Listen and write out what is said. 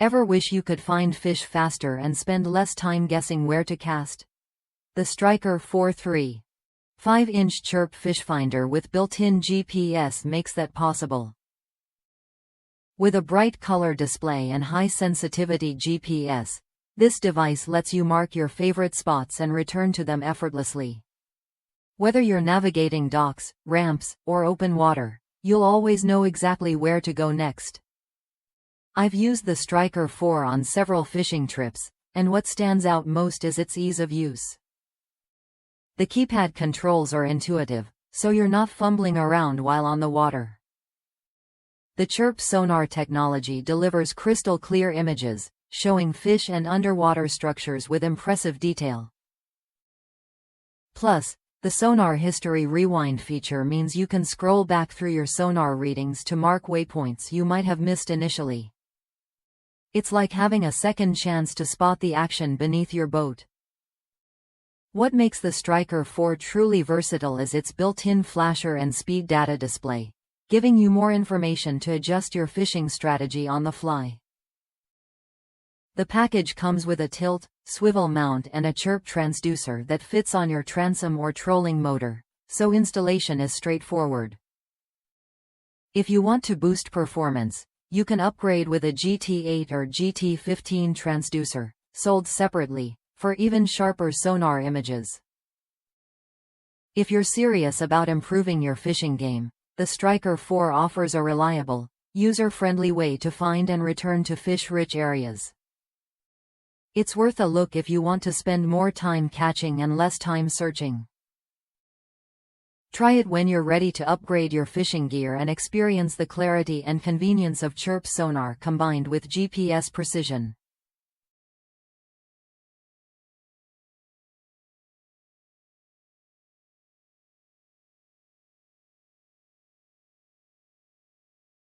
Ever wish you could find fish faster and spend less time guessing where to cast? The Striker 4 3.5-inch CHIRP Fishfinder with built-in GPS makes that possible. With a bright color display and high-sensitivity GPS, this device lets you mark your favorite spots and return to them effortlessly. Whether you're navigating docks, ramps, or open water, you'll always know exactly where to go next. I've used the Striker 4 on several fishing trips, and what stands out most is its ease of use. The keypad controls are intuitive, so you're not fumbling around while on the water. The CHIRP Sonar technology delivers crystal-clear images, showing fish and underwater structures with impressive detail. Plus, the Sonar History Rewind feature means you can scroll back through your sonar readings to mark waypoints you might have missed initially. It's like having a second chance to spot the action beneath your boat. What makes the Striker 4 truly versatile is its built-in flasher and speed data display, giving you more information to adjust your fishing strategy on the fly. The package comes with a tilt, swivel mount and a CHIRP transducer that fits on your transom or trolling motor, so installation is straightforward. If you want to boost performance, you can upgrade with a GT8 or GT15 transducer, sold separately, for even sharper sonar images. If you're serious about improving your fishing game, the Striker 4 offers a reliable, user-friendly way to find and return to fish-rich areas. It's worth a look if you want to spend more time catching and less time searching. Try it when you're ready to upgrade your fishing gear and experience the clarity and convenience of CHIRP sonar combined with GPS precision.